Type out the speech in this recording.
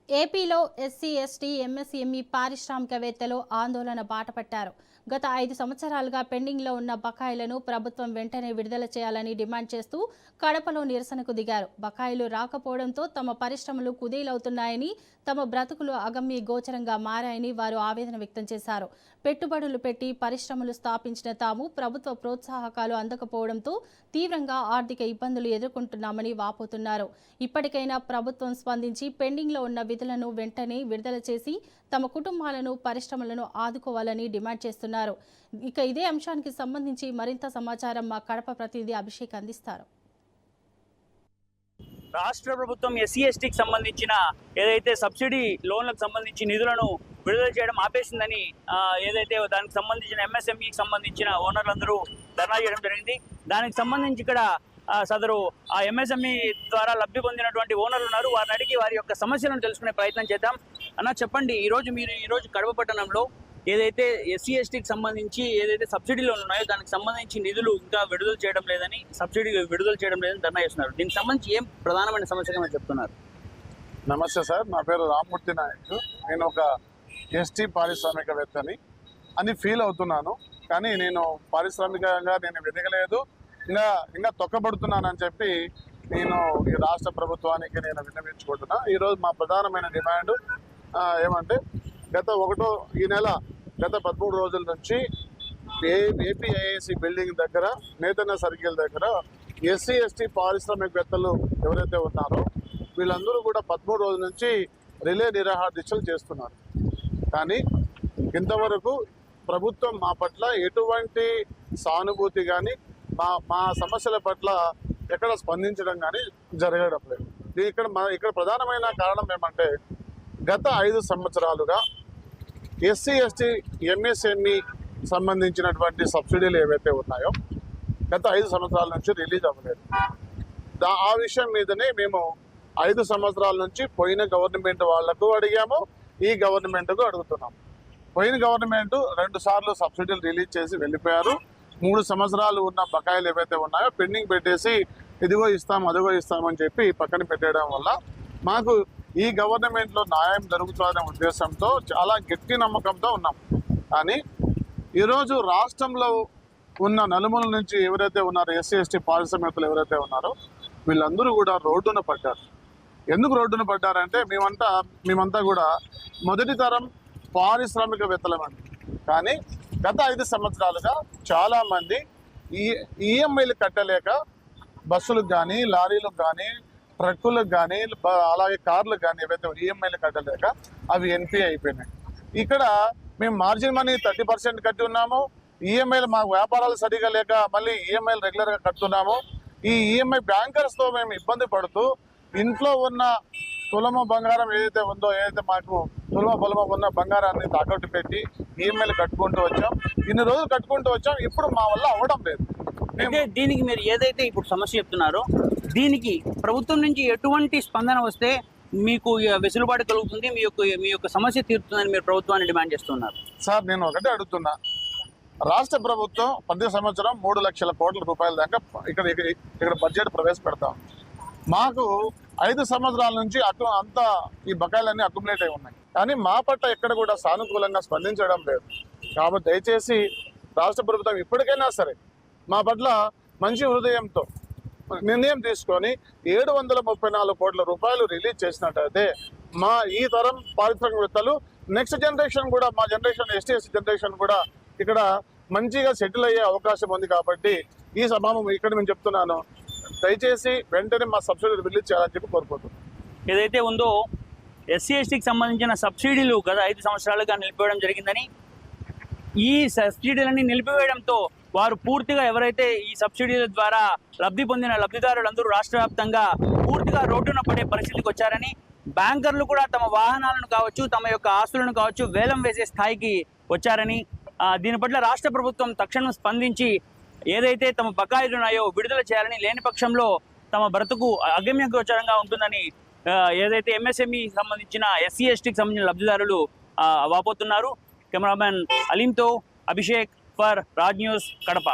ఏపీలో SC, ST, MSME పారిశ్రామికవేత్తలు ఆందోళన బాటపట్టారు. గత 5 సంవత్సరాలుగా పెండింగ్లో ఉన్న బకాయిలను ప్రభుత్వం వెంటనే విడుదల చేయాలని డిమాండ్ చేస్తూ కడపలో నిరసనకు దిగారు. బకాయిలు రాకపోవడంతో తమ పరిశ్రమలు కుదేలవుతున్నాయని, తమ బ్రతుకులు అగమ్య గోచరంగా మారాయని వారు ఆవేదన వ్యక్తం చేశారు. పెట్టుబడులు పెట్టి పరిశ్రమలు స్థాపించిన తాము ప్రభుత్వ ప్రోత్సాహకాలు అందకపోవడంతో తీవ్రంగా ఆర్థిక ఇబ్బందులు ఎదుర్కొంటున్నామని వాపోతున్నారు. ఇప్పటికైనా ప్రభుత్వం స్పందించి పెండింగ్లో ఉన్న విధులను వెంటనే విడుదల చేసి తమ కుటుంబాలను, పరిశ్రమలను ఆదుకోవాలని డిమాండ్ చేస్తున్నారు. ఇక ఇదే అంశానికి సంబంధించి మరింత సమాచారం మా కడప ప్రతినిధి అభిషేక్ అందిస్తారు. రాష్ట్ర ప్రభుత్వం ఎస్సీ ఎస్టీకి సంబంధించిన ఏదైతే సబ్సిడీ లోన్లకు సంబంధించి నిధులను విడుదల చేయడం ఆపేసిందని ఏదైతే దానికి సంబంధించిన ఎంఎస్ఎంఈకి సంబంధించిన ఓనర్లందరూ ధర్నా చేయడం జరిగింది. దానికి సంబంధించి ఇక్కడ సదరు ఆ ఎంఎస్ఎంఈ ద్వారా లబ్ధి పొందినటువంటి ఓనర్లు ఉన్నారు. వారిని అడిగి వారి యొక్క సమస్యలను తెలుసుకునే ప్రయత్నం చేద్దాం. అన్న, చెప్పండి, ఈరోజు కడప పట్టణంలో ఏదైతే ఎస్సీ ఎస్టీకి సంబంధించి ఏదైతే సబ్సిడీలు ఉన్నాయో దానికి సంబంధించి నిధులు ఇంకా విడుదల చేయడం లేదని, సబ్సిడీ విడుదల చేయడం లేదని ధర్నా చేస్తున్నారు. దీనికి సంబంధించి ఏం ప్రధానమైన సమస్యగా మీరు చెప్తున్నారు? నమస్తే సార్, నా పేరు రామ్మూర్తి నాయక్. నేను ఒక ఎస్టీ పారిశ్రామికవేత్తని అని ఫీల్ అవుతున్నాను. కానీ నేను పారిశ్రామికంగా ఎదగలేదు, ఇంకా తొక్కబడుతున్నానని చెప్పి నేను ఈ రాష్ట్ర ప్రభుత్వానికి విన్నవించుకుంటున్నా. ఈరోజు మా ప్రధానమైన డిమాండ్ ఏమంటే గత 13 రోజుల నుంచి ఏపీఐఏసీ బిల్డింగ్ దగ్గర, నేతన్న సర్కిల్ దగ్గర ఎస్సీ ఎస్టీ పారిశ్రామికవేత్తలు ఎవరైతే ఉన్నారో వీళ్ళందరూ కూడా 13 రోజుల నుంచి రిలే నిరాహార దీక్షలు చేస్తున్నారు. కానీ ఇంతవరకు ప్రభుత్వం మా పట్ల ఎటువంటి సానుభూతి కానీ మా సమస్యల పట్ల ఎక్కడ స్పందించడం కానీ జరగడం లేదు. ఇక్కడ ప్రధానమైన కారణం ఏమంటే గత 5 సంవత్సరాలుగా ఎస్సీ ఎస్టీ ఎంఎస్ఎంఈ సంబంధించినటువంటి సబ్సిడీలు ఏవైతే ఉన్నాయో గత 5 సంవత్సరాల నుంచి రిలీజ్ అవ్వలేదు. ఆ విషయం మీదనే మేము 5 సంవత్సరాల నుంచి పోయిన గవర్నమెంట్ వాళ్లకు అడిగాము, ఈ గవర్నమెంట్కు అడుగుతున్నాం. పోయిన గవర్నమెంట్ 2 సార్లు సబ్సిడీలు రిలీజ్ చేసి వెళ్ళిపోయారు. 3 సంవత్సరాలు ఉన్న బకాయిలు ఏవైతే ఉన్నాయో పెండింగ్ పెట్టేసి ఇదిగో ఇస్తాం అదిగో ఇస్తామని చెప్పి పక్కన పెట్టేయడం వల్ల మాకు ఈ గవర్నమెంట్లో న్యాయం జరుగుతుందనే ఉద్దేశంతో చాలా గట్టి నమ్మకంతో ఉన్నాం. కానీ ఈరోజు రాష్ట్రంలో ఉన్న నలుమూల నుంచి ఎవరైతే ఉన్నారో ఎస్సీ ఎస్టీ పారిశ్రామికవేత్తలు ఎవరైతే ఉన్నారో వీళ్ళందరూ కూడా రోడ్డున పడ్డారు. ఎందుకు రోడ్డున పడ్డారంటే మేమంతా కూడా మొదటి తరం పారిశ్రామికవేత్తలమండి. కానీ గత 5 సంవత్సరాలుగా చాలామంది ఈఎంఐలు కట్టలేక బస్సులకు కానీ, లారీలకు కానీ, ట్రక్కులకు కానీ, అలాగే కార్లకు కానీ ఏవైతే ఈఎంఐలు కట్టలేక అవి ఎన్పీ అయిపోయినాయి. ఇక్కడ మేము మార్జిన్ మనీ 30% కట్టి ఉన్నాము. ఈఎంఐలు మాకు వ్యాపారాలు సరిగా లేక మళ్ళీ ఈఎంఐలు రెగ్యులర్గా కడుతున్నాము. ఈ ఈఎంఐ బ్యాంకర్స్తో మేము ఇబ్బంది పడుతూ ఇంట్లో ఉన్న తులమ బంగారం ఏదైతే ఉందో, ఏదైతే మాకు పొలమ ఉన్న బంగారాన్ని తాకట్టు పెట్టి ఈఎంఐలు కట్టుకుంటూ వచ్చాం. ఇన్ని రోజులు కట్టుకుంటూ వచ్చాం. ఇప్పుడు మా వల్ల అవ్వడం లేదు. అయితే దీనికి మీరు ఏదైతే ఇప్పుడు సమస్య చెప్తున్నారో దీనికి ప్రభుత్వం నుంచి ఎటువంటి స్పందన వస్తే మీకు వెసులుబాటు కలుగుతుంది, మీ యొక్క సమస్య తీరుతుందని మీరు ప్రభుత్వాన్ని డిమాండ్ చేస్తున్నారు? సార్, నేను ఒకటే అడుగుతున్నా. రాష్ట్ర ప్రభుత్వం ప్రతి సంవత్సరం 3 లక్షల కోట్ల రూపాయల దాకా ఇక్కడ బడ్జెట్ ప్రవేశపెడతాం. మాకు 5 సంవత్సరాల నుంచి అంతా ఈ బకాయిలన్నీ అక్యుములేట్ అయి ఉన్నాయి. కానీ మా పట్ల ఎక్కడ కూడా సానుకూలంగా స్పందించడం లేదు. కాబట్టి దయచేసి రాష్ట్ర ప్రభుత్వం ఇప్పటికైనా సరే మా పట్ల మంచి హృదయంతో నిర్ణయం తీసుకొని 734 కోట్ల రూపాయలు రిలీజ్ చేసినట్టయితే మా ఈ తరం పారిశ్రామికవేత్తలు నెక్స్ట్ జనరేషన్ కూడా, మా జనరేషన్ ఎస్టీ ఎస్టీ జనరేషన్ కూడా ఇక్కడ మంచిగా సెటిల్ అయ్యే అవకాశం ఉంది. కాబట్టి ఈ సభను ఇక్కడ నేను చెప్తున్నాను, దయచేసి వెంటనే మా సబ్సిడీ రిలీజ్ చేయాలని చెప్పి కోరుకుంటున్నాను. ఏదైతే ఉందో ఎస్సీ ఎస్టీకి సంబంధించిన సబ్సిడీలు గత 5 సంవత్సరాలుగా నిలిపివేయడం జరిగిందని, ఈ సబ్సిడీలన్నీ నిలిపివేయడంతో వారు పూర్తిగా ఎవరైతే ఈ సబ్సిడీల ద్వారా లబ్ధి పొందిన లబ్ధిదారులందరూ రాష్ట్ర వ్యాప్తంగా పూర్తిగా రోడ్డున పడే పరిస్థితికి వచ్చారని, బ్యాంకర్లు కూడా తమ వాహనాలను కావచ్చు, తమ యొక్క ఆస్తులను కావచ్చు వేలం వేసే స్థాయికి వచ్చారని, దీని పట్ల రాష్ట్ర ప్రభుత్వం తక్షణం స్పందించి ఏదైతే తమ బకాయిలు ఉన్నాయో విడుదల చేయాలని, లేని పక్షంలో తమ బ్రతుకు అగమ్య గోచరంగా ఉంటుందని ఏదైతే ఎంఎస్ఎంఈ సంబంధించిన ఎస్సీ ఎస్టీకి సంబంధించిన లబ్ధిదారులు వాపోతున్నారు. కెమెరామెన్ అలీంతో అభిషేక్ ఫర్ రాజ్ న్యూస్, కడప.